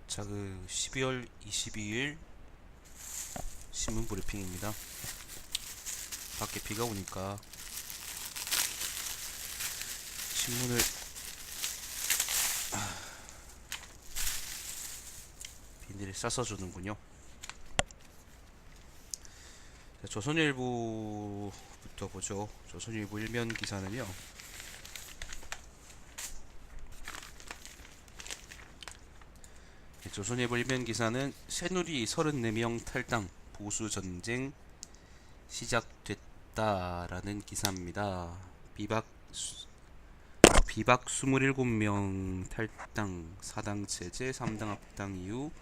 자, 12월 22일 신문 브리핑입니다. 밖에 비가 오니까 신문을 비닐에 싸서 주는군요. 자, 조선일보부터 보죠. 조선일보 일면 기사는요. 조선일보 일면 기사는 새누리 34명 탈당, 보수전쟁 시작됐다라는 기사입니다. 비박 27명 탈당, 4당 체제, 3당 합당 이후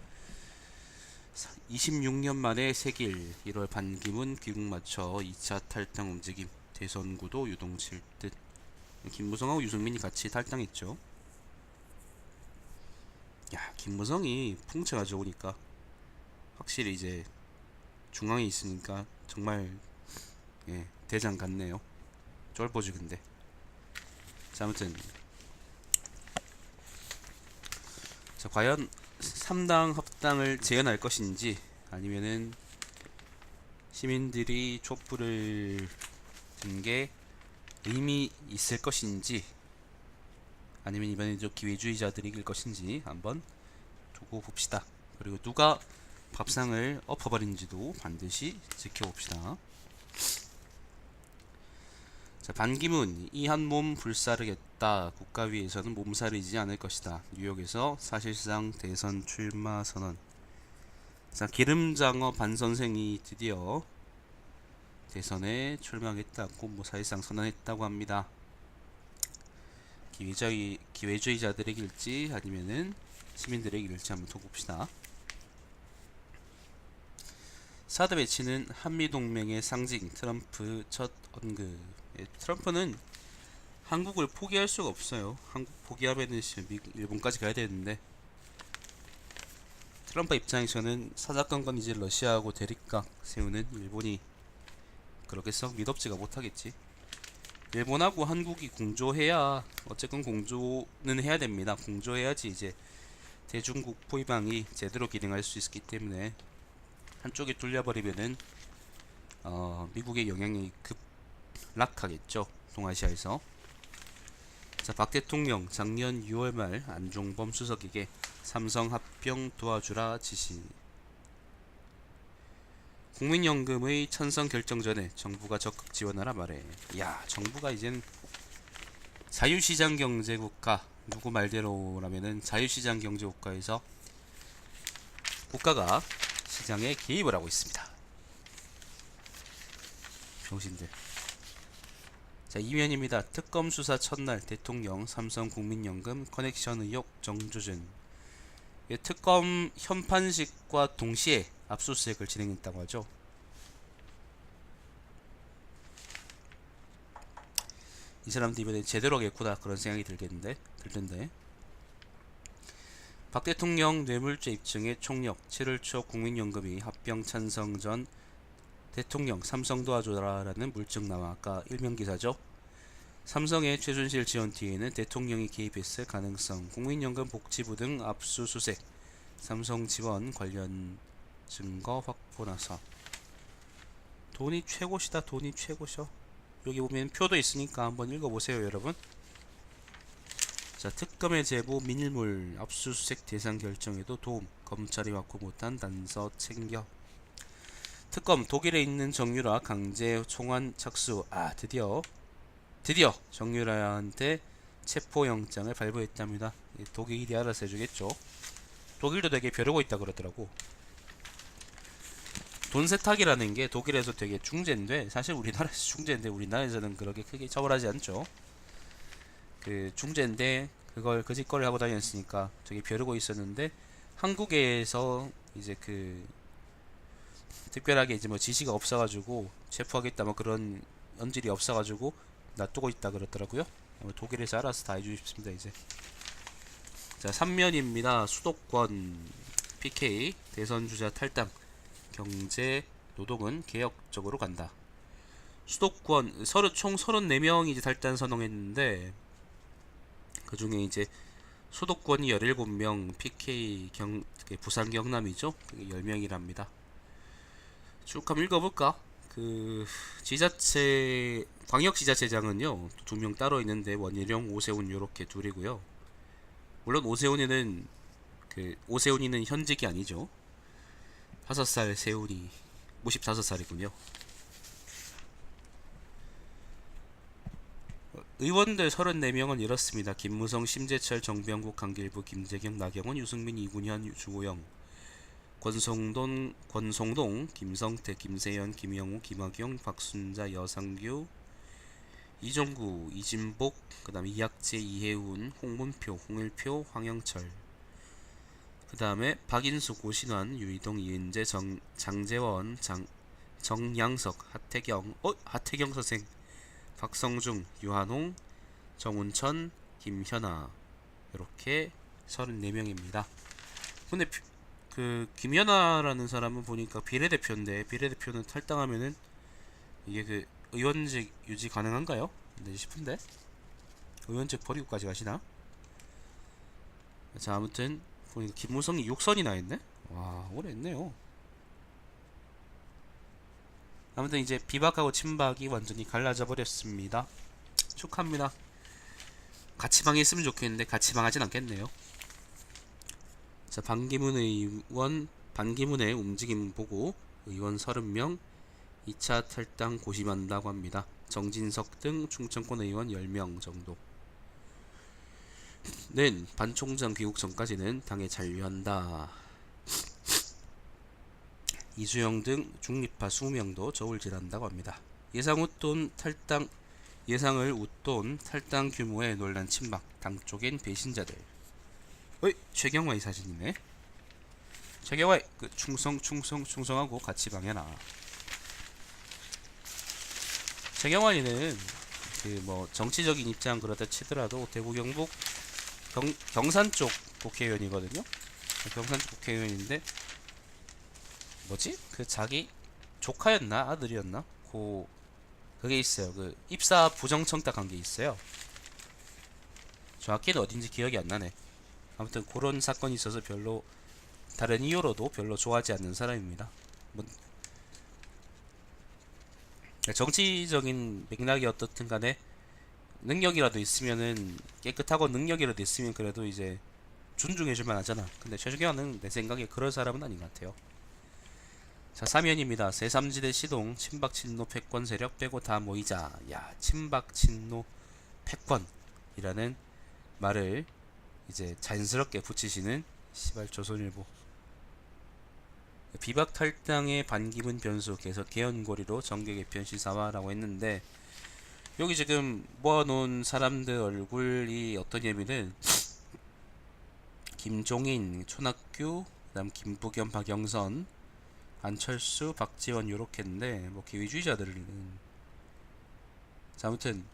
26년 만에 새길 1월 반기문 귀국 맞춰 2차 탈당 움직임, 대선 구도 유동칠 듯. 김무성하고 유승민이 같이 탈당했죠. 야, 김무성이 풍채가 좋으니까 확실히 이제 중앙에 있으니까 정말 대장 같네요. 쫄보지 근데. 자, 아무튼 자, 과연 3당 합당을 재현할 것인지 아니면은 시민들이 촛불을 든 게 의미 있을 것인지 아니면 이번에 좀 기회주의자들이 이길 것인지 한번 두고 봅시다. 그리고 누가 밥상을 엎어버린지도 반드시 지켜봅시다. 자, 반기문 이 한 몸 불사르겠다. 국가위에서는 몸살이지 않을 것이다. 뉴욕에서 사실상 대선 출마 선언. 자, 기름장어 반선생이 드디어 대선에 출마하겠다고 사실상 선언했다고 합니다. 기회주의자들에게 일지 아니면은 시민들에게 일지 한번 두고 봅시다. 사드 배치는 한미동맹의 상징. 트럼프 첫 언급. 트럼프는 한국을 포기할 수가 없어요. 한국 포기하면은 일본까지 가야 되는데, 트럼프 입장에서는 사사건건 이제 러시아하고 대립각 세우는 일본이 그렇게 썩 미덥지가 못하겠지. 일본하고 한국이 공조해야, 어쨌건 공조는 해야 됩니다. 공조해야지 이제 대중국 포위망이 제대로 기능할 수 있기 때문에 한쪽에 뚫려버리면은 미국의 영향이 급락하겠죠. 동아시아에서. 자, 박 대통령 작년 6월 말 안종범 수석에게 삼성 합병 도와주라 지시. 국민연금의 천성 결정 전에 정부가 적극 지원하라 말해. 야, 정부가 이젠 자유시장 경제국가, 누구 말대로라면은 자유시장 경제국가에서 국가가 시장에 개입을 하고 있습니다. 병신들. 자, 이면입니다. 특검 수사 첫날 대통령 삼성 국민연금 커넥션 의혹 정주준. 특검 현판식과 동시에 압수수색을 진행했다고 하죠. 이 사람들 이번에 제대로 하겠구나 그런 생각이 들던데. 박 대통령 뇌물죄 입증에 총력. 7월 초 국민연금이 합병 찬성 전 대통령 삼성 도와줘라라는 물증 나와. 아까 일명기사죠. 삼성의 최순실 지원 뒤에는 대통령이 개입했을 가능성. 국민연금 복지부 등 압수수색. 삼성 지원 관련 증거 확보 나서. 돈이 최고시다. 돈이 최고셔. 여기 보면 표도 있으니까 한번 읽어보세요, 여러분. 자, 특검의 제보 밀물. 압수수색 대상 결정에도 도움. 검찰이 확보 못한 단서 챙겨. 특검 독일에 있는 정유라 강제 총환 착수. 아, 드디어 정유라한테 체포영장을 발부했답니다. 독일이 알아서 해주겠죠. 독일도 되게 벼르고 있다 그러더라고. 돈 세탁이라는 게 독일에서 되게 중재인데, 사실 우리나라에서 중재인데 우리나라에서는 그렇게 크게 처벌하지 않죠. 그 중재인데 그걸 그 짓거리를 하고 다녔으니까 되게 벼르고 있었는데, 한국에서 이제 특별하게 이제 지시가 없어가지고 체포하겠다 그런 언질이 없어가지고 놔두고 있다 그러더라고요. 독일에서 알아서 다 해주십니다 이제. 자, 3면입니다. 수도권 PK 대선 주자 탈당. 경제 노동은 개혁적으로 간다. 수도권 총 34명이 이제 탈당 선언했는데, 그 중에 이제 소득권이 17명, PK 부산 경남이죠. 그게 10명이랍니다. 쭉 한번 읽어볼까? 지자체 광역지자체장은요 2명 따로 있는데 원희룡, 오세훈 요렇게 둘이고요. 물론 오세훈이는 현직이 아니죠. 5살 세훈이 55살이군요. 의원들 34명은 이렇습니다. 김무성, 심재철, 정병국, 강길부, 김재경, 나경원, 유승민, 이군현, 주호영, 권성동, 김성태, 김세현, 김영우, 김학용, 박순자, 여상규, 이종구, 이진복, 그 다음에 이학재, 이혜훈, 홍문표, 홍일표, 황영철, 그 다음에 박인수, 고신환, 유이동, 이은재, 장재원, 정양석, 하태경 선생, 박성중, 유한홍, 정운천, 김현아 이렇게 34명입니다. 근데 김연아라는 사람은 보니까 비례대표인데 비례대표는 탈당하면은 이게 의원직 유지 가능한가요? 네 싶은데 의원직 버리고까지 가시나? 자 아무튼 보니까 김무성이 6선이나 했네? 와 오래 했네요. 아무튼 이제 비박하고 친박이 완전히 갈라져 버렸습니다. 축하합니다. 같이 방했으면 좋겠는데 같이 방하진 않겠네요. 자 반기문의 움직임 보고 의원 30명 2차 탈당 고심한다고 합니다. 정진석 등 충청권 의원 10명 정도 는 반총장 귀국 전까지는 당에 잔류한다. 이수영 등 중립파 20명도 저울질한다고 합니다. 예상을 웃돈 탈당 규모에 놀란 친박 당 쪽엔 배신자들. 최경화의 사진이네. 최경화 충성하고 같이 방해나. 최경환이는 정치적인 입장 그렇다 치더라도 대구 경북 경산 쪽 국회의원이거든요. 경산 쪽 국회의원인데 자기 조카였나 아들이었나 그게 있어요. 입사 부정청탁한 게 있어요. 정확히는 어딘지 기억이 안 나네. 아무튼 그런 사건이 있어서 별로 다른 이유로도 별로 좋아하지 않는 사람입니다. 정치적인 맥락이 어떻든 간에 능력이라도 있으면은 깨끗하고 능력이라도 있으면 그래도 이제 존중해줄만 하잖아. 근데 최종현은 내 생각에 그럴 사람은 아닌 것 같아요. 자 3연입니다. 제3지대 시동 친박 친노 패권 세력 빼고 다 모이자. 야 친박 친노 패권이라는 말을 이제 자연스럽게 붙이시는 시발 조선일보. 비박 탈당의 반기문 변수 계속 개헌고리로 정계 개편 시사화라고 했는데 여기 지금 모아놓은 사람들 얼굴이 어떠냐면은 김종인, 손학규, 그다음 김부겸, 박영선, 안철수, 박지원 요렇게인데 기회주의자들은 자 아무튼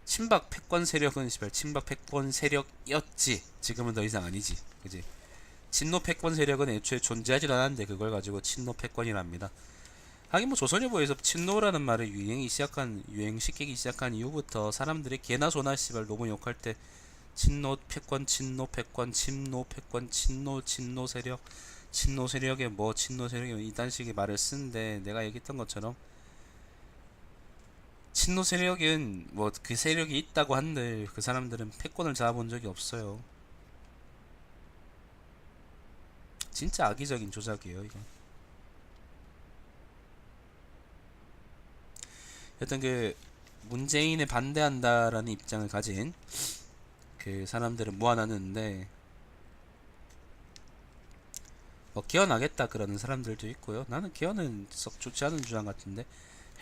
친박 패권 세력은 친박 패권 세력이었지 지금은 더 이상 아니지 그지. 친노 패권 세력은 애초에 존재하지 않았는데 그걸 가지고 친노 패권이랍니다. 하긴 조선일보에서 친노라는 말을 유행시키기 시작한 이후부터 사람들이 개나 소나 너무 욕할 때 친노 패권 친노 세력 친노 세력에 친노 세력에 이딴 식의 말을 쓰는데 내가 얘기했던 것처럼 친노 세력은 그 세력이 있다고 한들 그 사람들은 패권을 잡아본 적이 없어요. 진짜 악의적인 조작이에요 이건. 여튼 문재인에 반대한다라는 입장을 가진 사람들은 모아놨는데 개헌하겠다 그러는 사람들도 있고요. 나는 개헌은 썩 좋지 않은 주장 같은데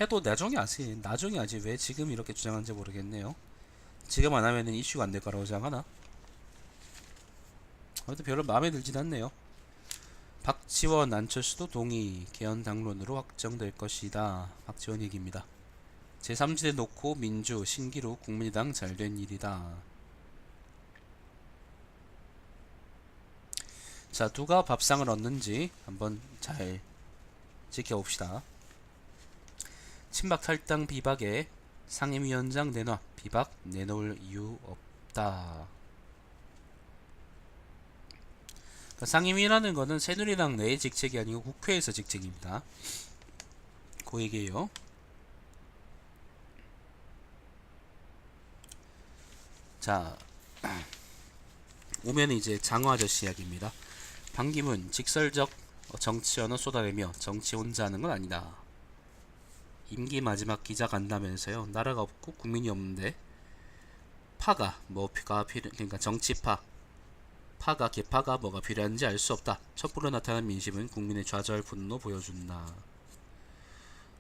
해도 나중에 하지 왜 지금 이렇게 주장하는지 모르겠네요. 지금 안 하면은 이슈가 안 될 거라고 주장하나? 아무튼 별로 마음에 들진 않네요. 박지원, 안철수도 동의 개헌 당론으로 확정될 것이다. 박지원 얘기입니다. 제3지대 놓고 민주, 신기루, 국민의당 잘된 일이다. 자 누가 밥상을 얻는지 한번 잘 지켜봅시다. 친박 탈당 비박에 상임위원장 내놔. 비박 내놓을 이유 없다. 없다. 그러니까 상임위라는 거는 새누리당 내의 직책이 아니고 국회에서 직책입니다. 그 얘기예요. 자, 오면 이제 장어 아저씨 이야기입니다. 반기문 직설적 정치 언어 쏟아내며 정치 혼자 하는 건 아니다. 임기 마지막 기자 간다면서요. 나라가 없고 국민이 없는데 파가 뭐가 필요, 그러니까 정치파 파가 개파가 뭐가 필요한지 알 수 없다. 촛불로 나타난 민심은 국민의 좌절 분노 보여준다.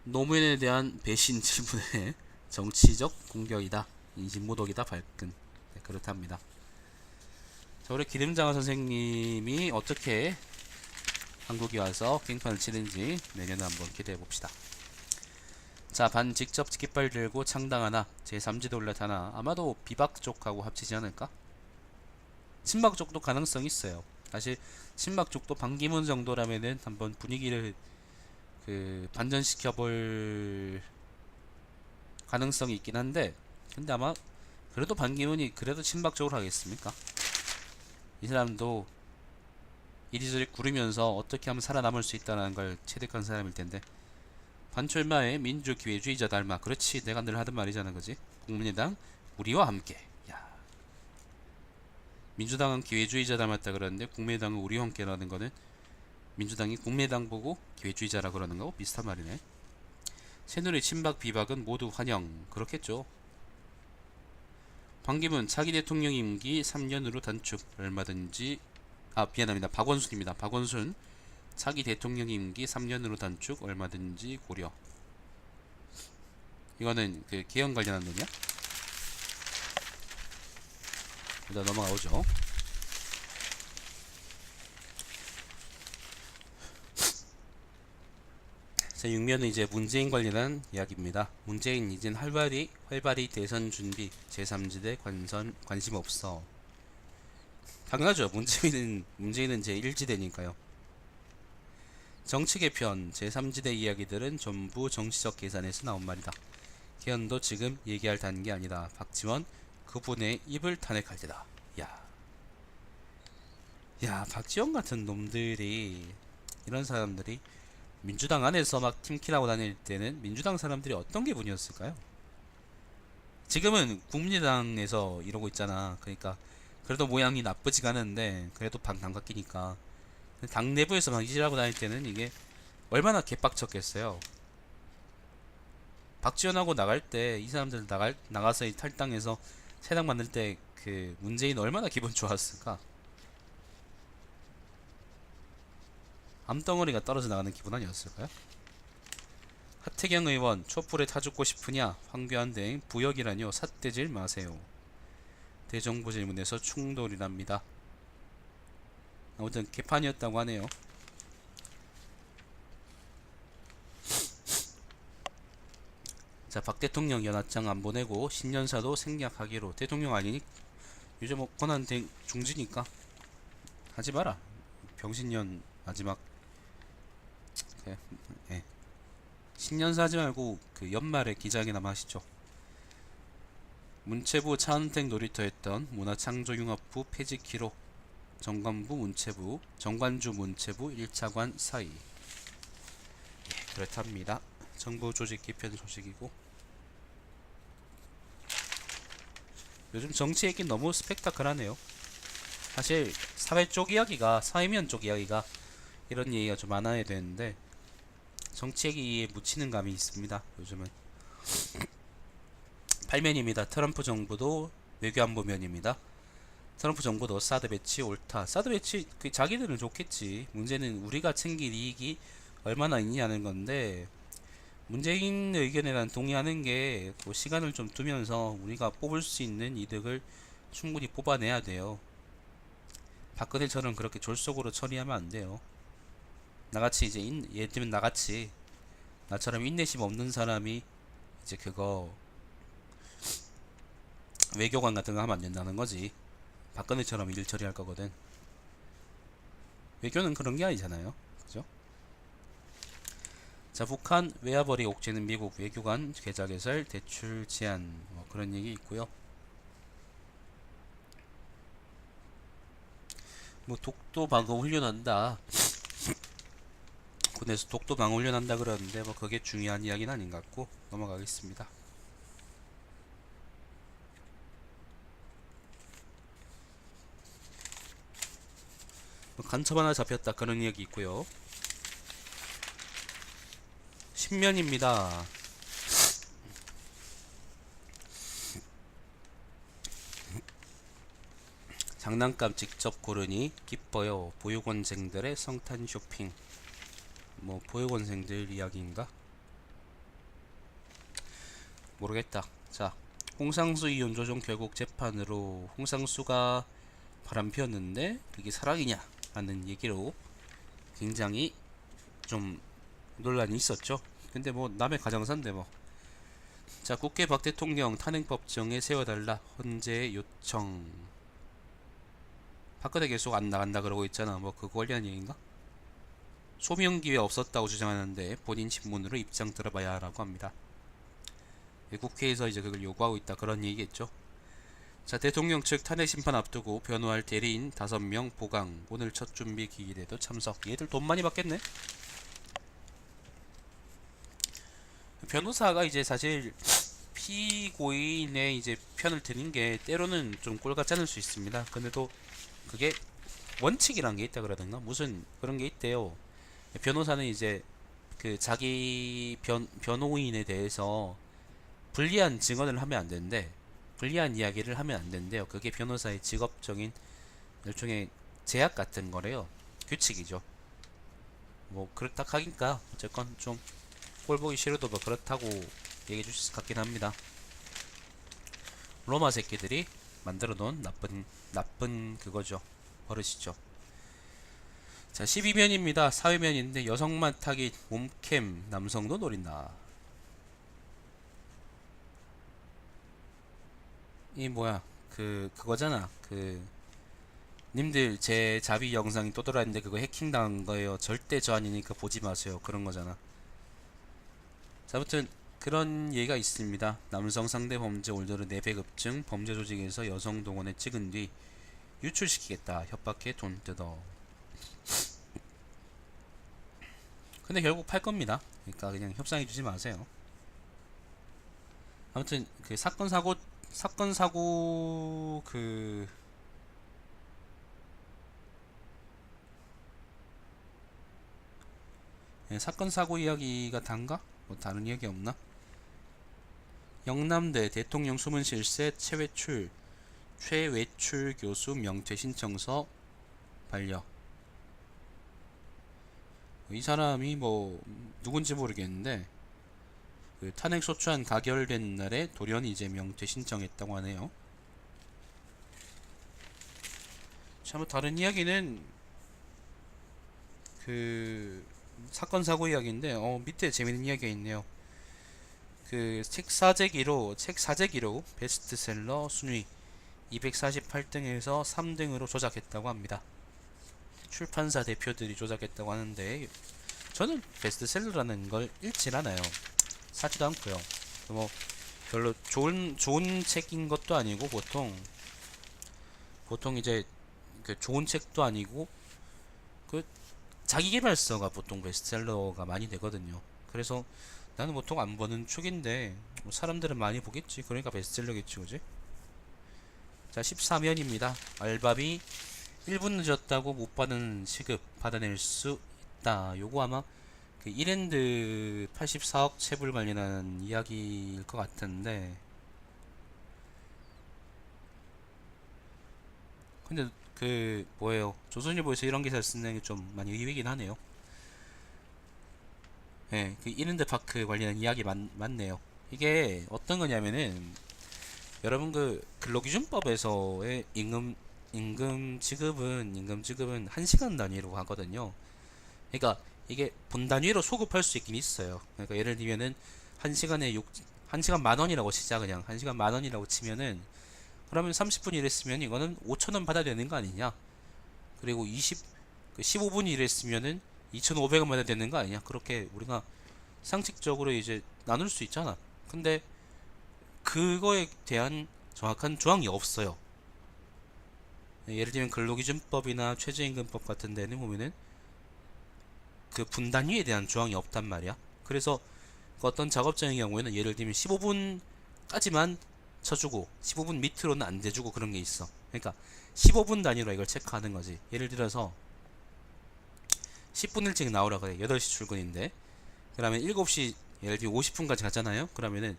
노무현에 대한 배신 질문에 정치적 공격이다. 인신모독이다. 발끈. 네, 그렇답니다. 자, 우리 기름장화 선생님이 어떻게 한국에 와서 깽판을 치는지 내년에 한번 기대해 봅시다. 자, 반 직접 깃발 들고 창당하나 제3지대 올라타나 아마도 비박 쪽하고 합치지 않을까? 친박 쪽도 가능성이 있어요. 사실 친박 쪽도 반기문 정도라면은 한번 분위기를 반전시켜 볼 가능성이 있긴 한데, 근데 아마 그래도 반기문이 그래도 친박 쪽으로 하겠습니까? 이 사람도 이리저리 구르면서 어떻게 하면 살아남을 수 있다는 걸 체득한 사람일 텐데, 반철마의 민주기회주의자 닮아. 그렇지, 내가 늘 하던 말이잖아, 그지? 국민의당 우리와 함께. 야, 민주당은 기회주의자 닮았다 그러는데 국민의당은 우리와 함께라는 거는 민주당이 국민의당 보고 기회주의자라 그러는 거고 비슷한 말이네. 새누리 친박 비박은 모두 환영. 그렇겠죠. 반기문 차기 대통령 임기 3년으로 단축. 얼마든지. 미안합니다. 박원순입니다. 박원순 차기 대통령 임기 3년으로 단축. 얼마든지 고려. 이거는 그 개헌 관련한 논이야? 일단 넘어가보죠. 자, 6면은 이제 문재인 관련한 이야기입니다. 문재인 이젠 활발히 대선 준비. 제3지대 관심 없어. 당연하죠. 문재인은 제1지대니까요. 정치 개편, 제3지대 이야기들은 전부 정치적 계산에서 나온 말이다. 개헌도 지금 얘기할 단계 아니다. 박지원 그분의 입을 탄핵할 때다. 야, 박지원 같은 놈들이, 이런 사람들이 민주당 안에서 막 팀킬하고 다닐 때는 민주당 사람들이 어떤 기분이었을까요? 지금은 국민의당에서 이러고 있잖아. 그러니까 그래도 모양이 나쁘지가 않은데 그래도 반감각 끼니까 당 내부에서 막 이질하고 다닐 때는 이게 얼마나 개빡쳤겠어요. 박지원하고 나갈 때 이 사람들 나가서 이 탈당해서 새당 만들 때 그 문재인 얼마나 기분 좋았을까? 암덩어리가 떨어져 나가는 기분 아니었을까요? 하태경 의원 촛불에 타 죽고 싶으냐? 황교안 대행 부역이라뇨. 삿대질 마세요. 대정부 질문에서 충돌이랍니다. 아무튼 개판이었다고 하네요. 자, 박 대통령 연하장 안 보내고 신년사도 생략하기로. 대통령 아니니 요즘 뭐 권한 중지니까 하지 마라. 병신년 마지막. 예. 신년사 하지 말고 그 연말에 기자회견 하시죠. 문체부 차은택 놀이터 했던 문화창조융합부 폐직 기록. 정관주 문체부 1차관 사이. 예, 그렇답니다. 정부 조직 개편 소식이고, 요즘 정치 얘기 너무 스펙타클하네요. 사실 사회 쪽 이야기가, 사회면 쪽 이야기가, 이런 얘기가 좀 많아야 되는데 정치 얘기에 묻히는 감이 있습니다. 요즘은 8면입니다. 트럼프 정부도 외교안보면입니다. 트럼프 정부도 사드 배치 옳다. 사드 배치 자기들은 좋겠지. 문제는 우리가 챙길 이익이 얼마나 있냐는 건데, 문재인 의견에 난 동의하는 게 시간을 좀 두면서 우리가 뽑을 수 있는 이득을 충분히 뽑아내야 돼요. 박근혜처럼 그렇게 졸속으로 처리하면 안 돼요. 나같이 이제 예를 들면 나처럼 인내심 없는 사람이 이제 그거 외교관 같은 거 하면 안 된다는 거지. 박근혜처럼 일 처리할 거거든. 외교는 그런 게 아니잖아요. 그죠? 자, 북한 외화벌이 옥죄는 미국 외교관 계좌 개설 대출 제한, 그런 얘기 있고요. 뭐 독도 방어 훈련한다. 군에서 독도 방어 훈련한다 그러는데 뭐 그게 중요한 이야기는 아닌 것 같고 넘어가겠습니다. 뭐 간첩 하나 잡혔다 그런 이야기 있고요. 신면입니다. 장난감 직접 고르니 기뻐요. 보육원생들의 성탄 쇼핑. 뭐 보육원생들 이야기인가? 모르겠다. 자, 홍상수 이혼 조정 결국 재판으로 홍상수가 바람 피웠는데 그게 사랑이냐 하는 얘기로 굉장히 좀 논란이 있었죠. 근데 뭐 남의 가정사인데 뭐. 자, 국회 박 대통령 탄핵법정에 세워달라 헌재 요청. 박근혜 계속 안 나간다 그러고 있잖아. 뭐 그거 관련한 얘기인가? 소명 기회 없었다고 주장하는데 본인 신문으로 입장 들어봐야 하라고 합니다. 국회에서 이제 그걸 요구하고 있다 그런 얘기겠죠. 자, 대통령 측 탄핵 심판 앞두고 변호할 대리인 5명 보강. 오늘 첫 준비 기일에도 참석. 얘들 돈 많이 받겠네. 변호사가 이제 사실 피고인의 이제 편을 드는 게 때로는 좀 꼴같지 않을 수 있습니다. 근데도 그게 원칙이란 게 있다 그러던가 무슨 그런 게 있대요. 변호사는 이제 그 자기 변호인에 대해서 불리한 증언을 하면 안 되는데 불리한 이야기를 하면 안 된대요. 그게 변호사의 직업적인 일종의 제약 같은 거래요. 규칙이죠. 뭐 그렇다 하니까 어쨌건 좀 꼴보기 싫어도 뭐 그렇다고 얘기해 주실 것 같긴 합니다. 로마 새끼들이 만들어 놓은 나쁜 그거죠. 버릇이죠. 자, 12면입니다. 사회면인데 여성만 타깃 몸캠 남성도 노린다. 이 뭐야 그거잖아. 님들 제 자비 영상이 또 돌아왔는데 그거 해킹 당한 거예요. 절대 저 아니니까 보지 마세요. 그런 거잖아. 자, 아무튼 그런 얘기가 있습니다. 남성 상대 범죄 올더르 4배 급증, 범죄 조직에서 여성 동원에 찍은 뒤 유출시키겠다. 협박해 돈 뜯어. 근데 결국 팔 겁니다. 그러니까 그냥 협상해 주지 마세요. 아무튼 그 사건 사고 사건 사고 이야기가 단가? 뭐 다른 이야기 없나? 영남대 대통령 수문 실세 최외출 교수 명퇴 신청서 반려. 이 사람이 뭐 누군지 모르겠는데 그 탄핵 소추안 가결된 날에 돌연히 이제 명퇴 신청했다고 하네요. 참 다른 이야기는 그 사건 사고 이야기인데 밑에 재밌는 이야기가 있네요. 그 책 사재기로 베스트셀러 순위 248등에서 3등으로 조작했다고 합니다. 출판사 대표들이 조작했다고 하는데 저는 베스트셀러라는 걸 읽질 않아요. 사지도 않고요. 뭐 별로 좋은 책인 것도 아니고 보통 이제 그 좋은 책도 아니고 그 자기계발서가 보통 베스트셀러가 많이 되거든요. 그래서 나는 보통 안 보는 축인데 뭐 사람들은 많이 보겠지. 그러니까 베스트셀러겠지, 그지? 자, 14면입니다. 알바비 1분 늦었다고 못 받은 시급 받아낼 수 있다. 요거 아마 그 이랜드 84억 체불 관련한 이야기일 것 같은데 근데 그 뭐예요? 조선일보에서 이런 기사를 쓰는 게 좀 많이 의외긴 하네요. 예, 그 이랜드 파크 관련한 이야기 많네요. 이게 어떤 거냐면은 여러분 그 근로기준법에서의 임금 지급은 1시간 단위로 하거든요. 그러니까 이게 분 단위로 소급할 수 있긴 있어요. 그러니까 예를 들면은 1시간에 1시간 만 원이라고 치자. 그냥 1시간 만 원이라고 치면은 그러면 30분 일했으면 이거는 5,000원 받아야 되는 거 아니냐? 그리고 15분 일했으면은 2,500원 받아야 되는 거 아니냐? 그렇게 우리가 상식적으로 이제 나눌 수 있잖아. 근데 그거에 대한 정확한 조항이 없어요. 예를 들면 근로기준법이나 최저임금법 같은 데는 보면은 그 분단위에 대한 조항이 없단 말이야. 그래서 그 어떤 작업장의 경우에는 예를 들면 15분까지만 쳐주고 15분 밑으로는 안 돼주고 그런 게 있어. 그러니까 15분 단위로 이걸 체크하는 거지. 예를 들어서 10분 일찍 나오라 그래. 8시 출근인데 그러면 7시 예를 들면 50분까지 갔잖아요. 그러면은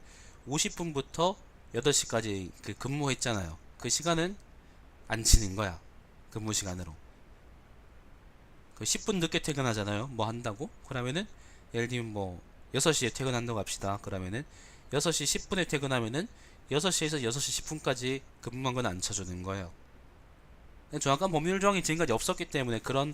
50분부터 8시까지 그 근무했잖아요. 그 시간은 안 치는 거야. 근무 시간으로. 그 10분 늦게 퇴근하잖아요. 뭐 한다고? 그러면은 예를 들면 뭐 6시에 퇴근한다고 합시다. 그러면은 6시 10분에 퇴근하면은 6시에서 6시 10분까지 근무한 건 안 쳐주는 거예요. 정확한 법률 조항이 지금까지 없었기 때문에 그런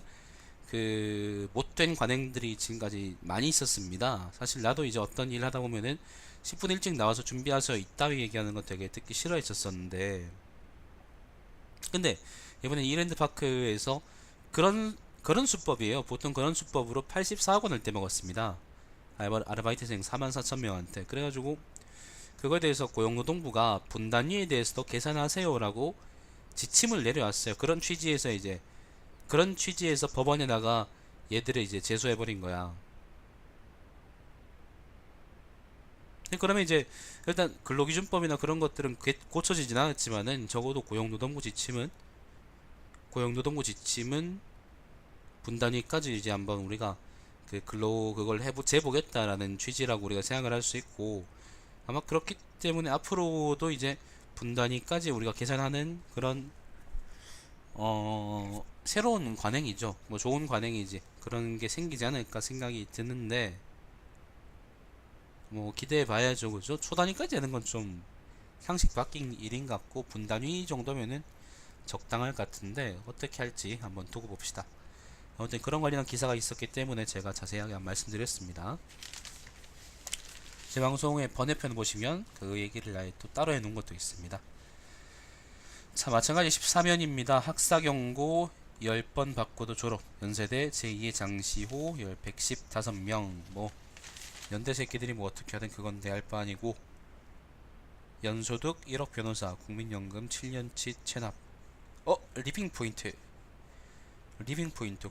그 못된 관행들이 지금까지 많이 있었습니다. 사실 나도 이제 어떤 일 하다 보면은 10분 일찍 나와서 준비하세요 이따위 얘기하는 거 되게 듣기 싫어했었었는데 근데 이번에 이랜드 파크에서 그런 수법이에요. 보통 그런 수법으로 84억 원을 떼먹었습니다. 아르바이트생 44,000명한테. 그래가지고 그거에 대해서 고용노동부가 분단위에 대해서도 계산하세요라고 지침을 내려왔어요. 그런 취지에서 법원에다가 얘들을 이제 제소해버린 거야. 그러면 이제 일단 근로기준법이나 그런 것들은 고쳐지진 않았지만은 적어도 고용노동부 지침은 분단위까지 이제 한번 우리가 그 근로 그걸 재보겠다라는 취지라고 우리가 생각을 할 수 있고 아마 그렇기 때문에 앞으로도 이제 분단위까지 우리가 계산하는 그런 새로운 관행이죠. 뭐 좋은 관행이지. 그런 게 생기지 않을까 생각이 드는데 뭐 기대해 봐야죠. 그죠? 초단위까지 하는 건 좀 상식 바뀐 일인 것 같고 분단위 정도면은 적당할 것 같은데 어떻게 할지 한번 두고 봅시다. 아무튼 그런 관련한 기사가 있었기 때문에 제가 자세하게 말씀드렸습니다. 제 방송의 번외편 보시면 그 얘기를 아예 또 따로 해놓은 것도 있습니다. 자, 마찬가지 14면입니다. 학사경고 10번 받고도 졸업. 연세대 제2의 장시호 115명. 뭐 연대 새끼들이 뭐 어떻게 하든 그건 내 할 바 아니고 연소득 1억 변호사 국민연금 7년치 체납. 리빙포인트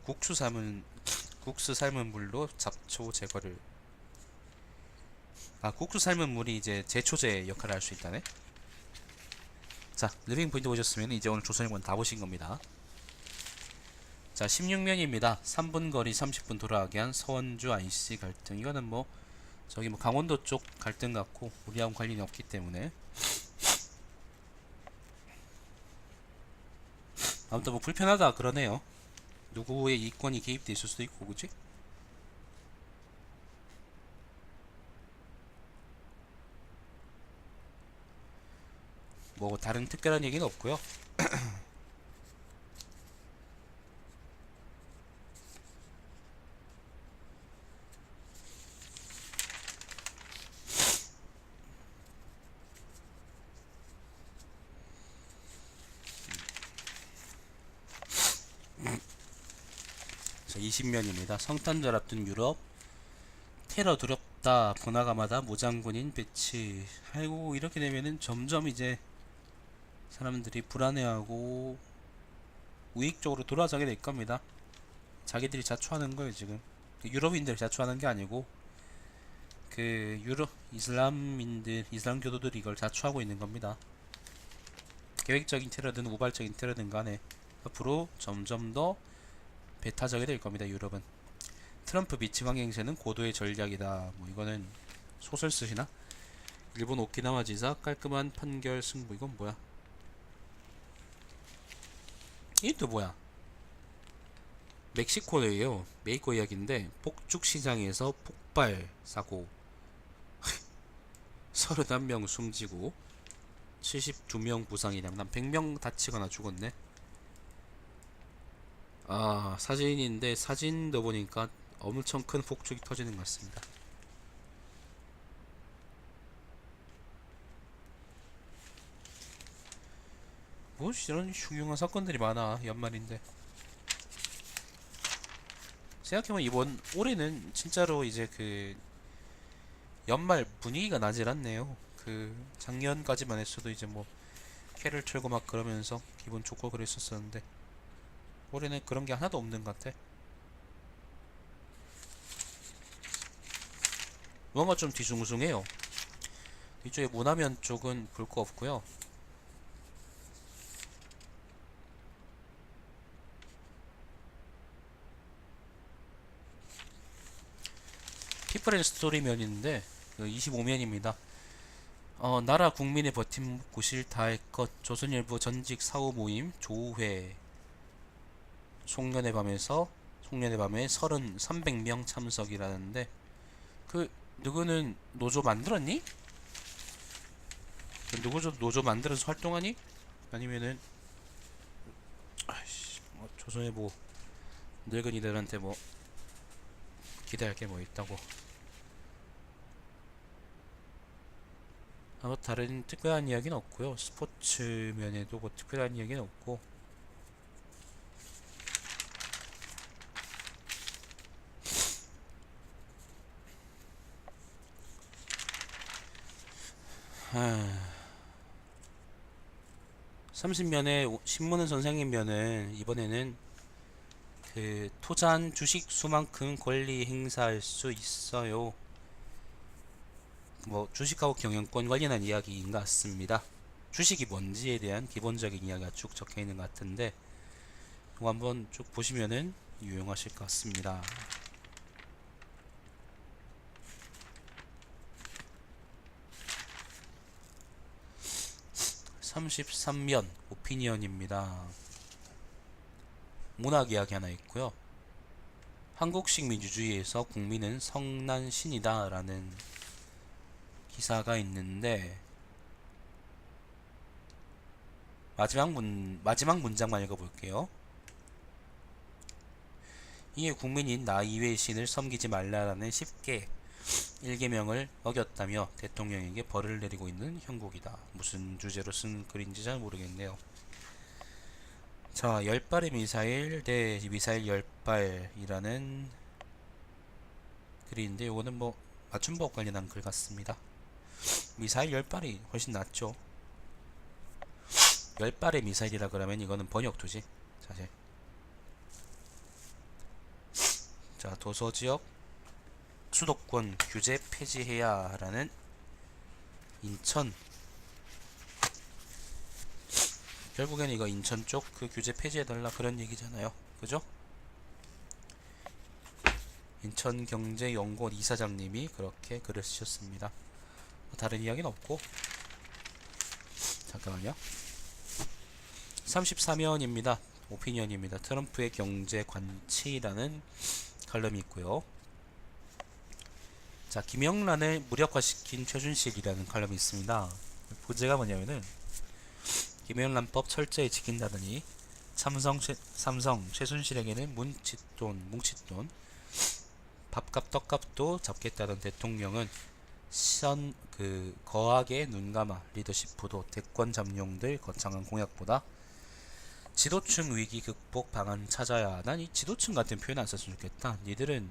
국수 삶은 물로 잡초 제거를. 국수 삶은 물이 이제 제초제 역할을 할 수 있다네. 자, 리빙포인트 보셨으면 이제 오늘 조선일보는 다 보신 겁니다. 자, 16면입니다. 3분 거리 30분 돌아가게 한 서원주 IC 갈등. 이거는 뭐 저기 뭐 강원도 쪽 갈등 같고 우리하고 관련이 없기 때문에 아무튼 뭐 불편하다 그러네요. 누구의 이권이 개입돼 있을 수도 있고 그치? 뭐 다른 특별한 얘기는 없고요. 자, 20면입니다. 성탄절 앞둔 유럽 테러 두렵다. 번화가마다 무장군인 배치. 아이고 이렇게 되면은 점점 이제 사람들이 불안해하고 우익 쪽으로 돌아가게 될 겁니다. 자기들이 자초하는 거예요 지금. 유럽인들이 자초하는 게 아니고 그 유럽 이슬람 교도들이 이걸 자초하고 있는 겁니다. 계획적인 테러든 우발적인 테러든 간에 앞으로 점점 더 배타적이 될 겁니다. 유럽은. 트럼프 미치광이 행세는 고도의 전략이다. 뭐 이거는 소설 쓰시나? 일본 오키나와 지사 깔끔한 판결 승부. 이건 뭐야? 이게 또 뭐야? 멕시코예요. 메이코 이야기인데 폭죽 시장에서 폭발 사고 31명 숨지고 72명 부상이냐. 난 100명 다치거나 죽었네. 사진인데 사진도 보니까 엄청 큰 폭죽이 터지는 것 같습니다. 뭐 이런 흉흉한 사건들이 많아. 연말인데 생각해보면 이번 올해는 진짜로 이제 그 연말 분위기가 나질 않네요. 그 작년까지만 했어도 이제 뭐 회를 틀고 막 그러면서 기분 좋고 그랬었었는데 올해는 그런 게 하나도 없는 것 같아. 뭔가 좀 뒤숭숭해요. 이쪽에 모나면 쪽은 볼 거 없고요. 피플 앤 스토리 면인데 25면입니다. 나라 국민의 버팀목구실 다할 것 조선일보 전직 사후 모임 조회 송년회 밤에 300명 참석이라는데 그 누구는 노조 만들었니? 누구 노조 만들어서 활동하니? 아니면은 조선일보 늙은이들한테 뭐 기대할 게 뭐 있다고. 아무 다른 특별한 이야기는 없고요. 스포츠 면에도 뭐 특별한 이야기는 없고. 아, 30면에 신문은 선생님 면은 이번에는 그 토잔 주식 수만큼 권리 행사할 수 있어요. 뭐 주식하고 경영권 관련한 이야기인 것 같습니다. 주식이 뭔지에 대한 기본적인 이야기가 쭉 적혀 있는 것 같은데 이거 한번 쭉 보시면은 유용하실 것 같습니다. 33면 오피니언입니다. 문학 이야기 하나 있고요. 한국식 민주주의에서 국민은 성난신이다 라는 기사가 있는데 마지막 문장만 읽어볼게요. 이에 국민인 나 이외의 신을 섬기지 말라라는 10개 1계명을 어겼다며 대통령에게 벌을 내리고 있는 형국이다. 무슨 주제로 쓴 글인지 잘 모르겠네요. 자, 10발의 미사일 대 미사일 10발이라는 글인데 이거는 뭐 맞춤법 관련한 글 같습니다. 미사일 10발이 훨씬 낫죠. 10발의 미사일이라 그러면 이거는 번역투지 사실. 자, 도서지역 수도권 규제 폐지해야 라는 인천, 결국에는 이거 인천 쪽 그 규제 폐지해달라 그런 얘기잖아요. 그죠? 인천경제연구원 이사장님이 그렇게 글을 쓰셨습니다. 다른 이야기는 없고. 잠깐만요. 34면입니다. 오피니언입니다. 트럼프의 경제 관치라는 칼럼이 있고요. 자, 김영란을 무력화시킨 최순실이라는 칼럼이 있습니다. 부제가 뭐냐면은 김영란법 철저히 지킨다더니 삼성 최순실에게는 뭉칫돈 밥값 떡값도 잡겠다던 대통령은 거하게 눈감아 리더십 부도 대권 잠룡들 거창한 공약보다 지도층 위기 극복 방안 찾아야. 난 이 지도층 같은 표현 안 썼으면 좋겠다. 니들은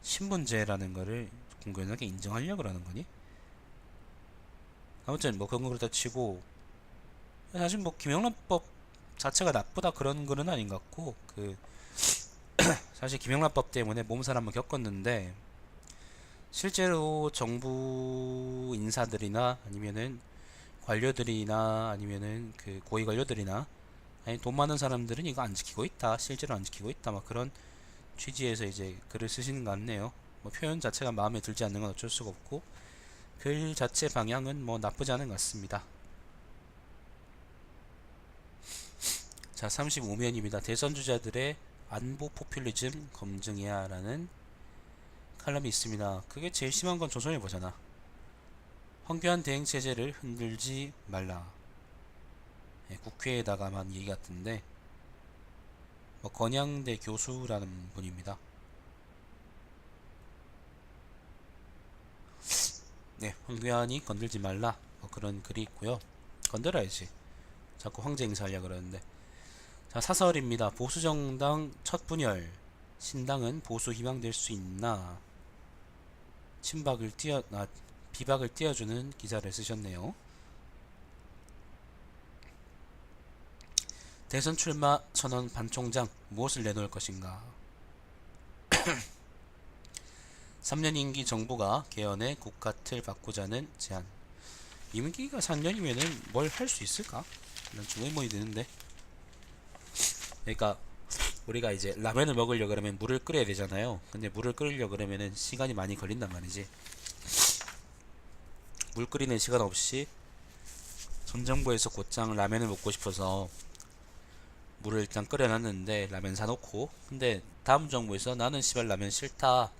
신분제라는 거를 공공연하게 인정하려고 하는 거니? 아무튼 뭐 그런 거 그렇다 치고 사실 뭐 김영란법 자체가 나쁘다 그런 거는 아닌 것 같고 사실 김영란법 때문에 몸살 한번 겪었는데 실제로 정부 인사들이나 아니면은 관료들이나 아니면은 그 고위 관료들이나 아니 돈 많은 사람들은 이거 안 지키고 있다, 실제로 안 지키고 있다, 막 그런 취지에서 이제 글을 쓰시는 것 같네요. 뭐 표현 자체가 마음에 들지 않는 건 어쩔 수가 없고 글 자체 방향은 뭐 나쁘지 않은 것 같습니다. 자, 35면입니다. 대선 주자들의 안보 포퓰리즘 검증해야 라는 칼럼이 있습니다. 그게 제일 심한 건 조선일보잖아. 황교안 대행 체제를 흔들지 말라. 국회에다가만 얘기 같은데 뭐 건양대 교수라는 분입니다. 네, 황교안이 건들지 말라 뭐 그런 글이 있고요. 건드려야지. 자꾸 황제 행사하려고 그러는데. 자, 사설입니다. 보수정당 첫 분열. 신당은 보수 희망 될 수 있나? 비박을 띄워주는 기사를 쓰셨네요. 대선 출마 천원 반 총장 무엇을 내놓을 것인가. 3년 임기 정부가 개헌해 국가 틀 바꾸자는 제안. 임기가 3년이면은 뭘 할 수 있을까? 난 좀 의문이 드는데. 그러니까 우리가 이제 라면을 먹으려 그러면 물을 끓여야 되잖아요. 근데 물을 끓이려 그러면은 시간이 많이 걸린단 말이지. 물 끓이는 시간 없이 전 정부에서 곧장 라면을 먹고 싶어서 물을 일단 끓여놨는데 라면 사놓고, 근데 다음 정부에서 나는 씨발 라면 싫다,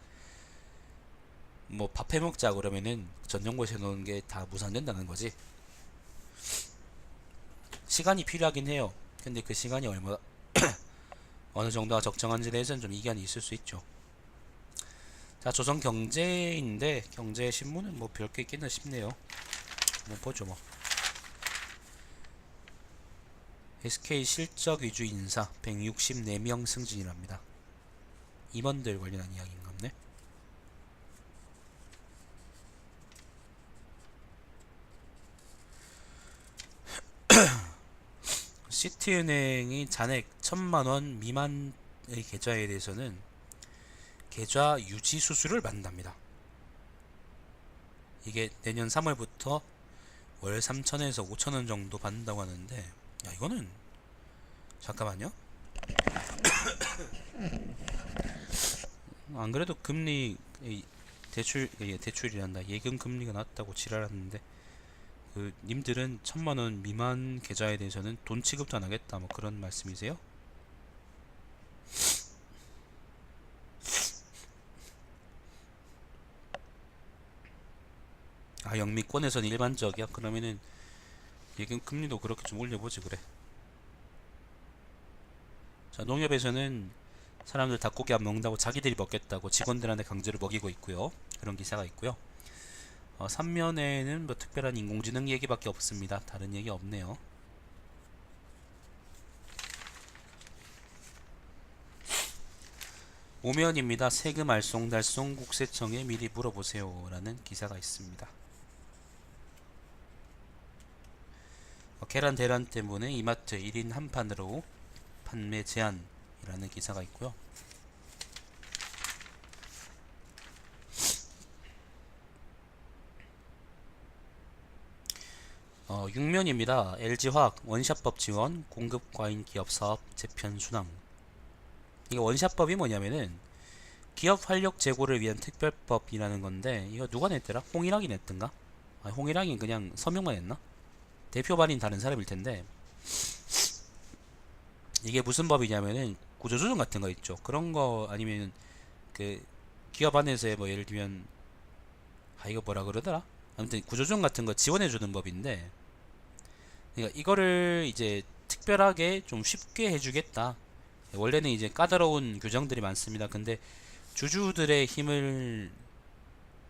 뭐 밥 해먹자 그러면은 전 정부에서 해놓은 게 다 무산된다는 거지. 시간이 필요하긴 해요. 근데 그 시간이 어느 정도가 적정한지에 대해서는 좀 이견이 있을 수 있죠. 자, 조선 경제인데 경제 신문은 뭐 별 게 있겠나 싶네요. 한번 보죠 뭐. SK 실적 위주 인사 164명 승진이랍니다. 임원들 관련한 이야기인가 보네. 시티은행이 잔액 1000만원 미만의 계좌에 대해서는 계좌 유지 수수료를 받는답니다. 이게 내년 3월부터 월 3천에서 5천원 정도 받는다고 하는데, 야 이거는 잠깐만요. 안 그래도 금리 대출이란다, 예금 금리가 낮다고 지랄하는데 그 님들은 1000만원 미만 계좌에 대해서는 돈 취급도 안 하겠다 뭐 그런 말씀이세요? 아, 영미권에서는 일반적이야? 그러면은 예금 금리도 그렇게 좀 올려보지 그래. 자, 농협에서는 사람들 닭고기 안 먹는다고 자기들이 먹겠다고 직원들한테 강제로 먹이고 있고요. 그런 기사가 있고요. 3면에는 뭐 특별한 인공지능 얘기밖에 없습니다. 다른 얘기 없네요. 오면입니다. 세금 알쏭달쏭 국세청에 미리 물어보세요 라는 기사가 있습니다. 계란 대란 때문에 이마트 1인 한판으로 판매 제한이라는 기사가 있고요. 육면입니다. LG화학 원샷법 지원 공급 과잉 기업 사업 재편 순항. 이게 원샷법이 뭐냐면은 기업 활력 제고를 위한 특별법이라는 건데, 이거 누가 냈더라? 홍일학이 냈던가? 아, 홍일학이 그냥 서명만 했나? 대표 발인 다른 사람일 텐데, 이게 무슨 법이냐면은 구조조정 같은 거 있죠. 그런 거 아니면 그 기업 안에서의 뭐 예를 들면 이거 뭐라 그러더라? 아무튼 구조조정 같은 거 지원해주는 법인데, 그러니까 이거를 이제 특별하게 좀 쉽게 해주겠다. 원래는 이제 까다로운 규정들이 많습니다. 근데 주주들의 힘을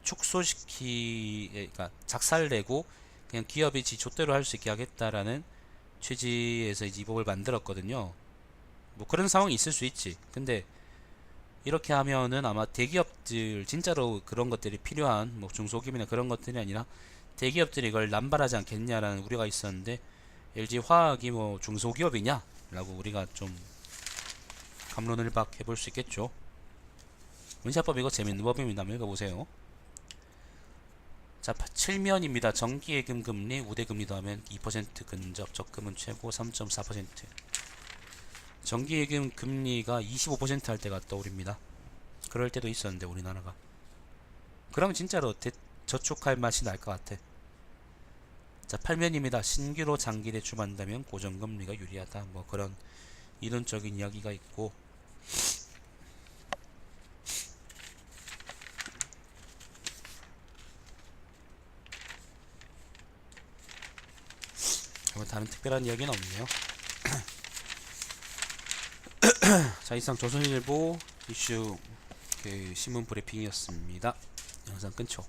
그러니까 작살내고 그냥 기업이 지 좆대로 할 수 있게 하겠다라는 취지에서 이제 이 법을 만들었거든요. 뭐 그런 상황이 있을 수 있지. 근데 이렇게 하면은 아마 대기업들 진짜로 그런 것들이 필요한 뭐 중소기업이나 그런 것들이 아니라 대기업들이 이걸 남발하지 않겠냐라는 우려가 있었는데, LG화학이 뭐 중소기업이냐? 라고 우리가 좀 갑론을박 해볼 수 있겠죠. 원샷법 이거 재밌는 법입니다. 한번 읽어보세요. 자, 7면입니다. 정기예금 금리 우대금리 더하면 2% 근접, 적금은 최고 3.4%. 정기예금 금리가 25% 할 때가 떠오릅니다. 그럴 때도 있었는데 우리나라가. 그러면 진짜로 저축할 맛이 날 것 같아. 자, 8면입니다. 신규로 장기 대출한다면 고정금리가 유리하다. 뭐 그런 이론적인 이야기가 있고, 뭐 다른 특별한 이야기는 없네요. 자, 이상 조선일보 이슈 그 신문 브리핑이었습니다. 영상 끊죠.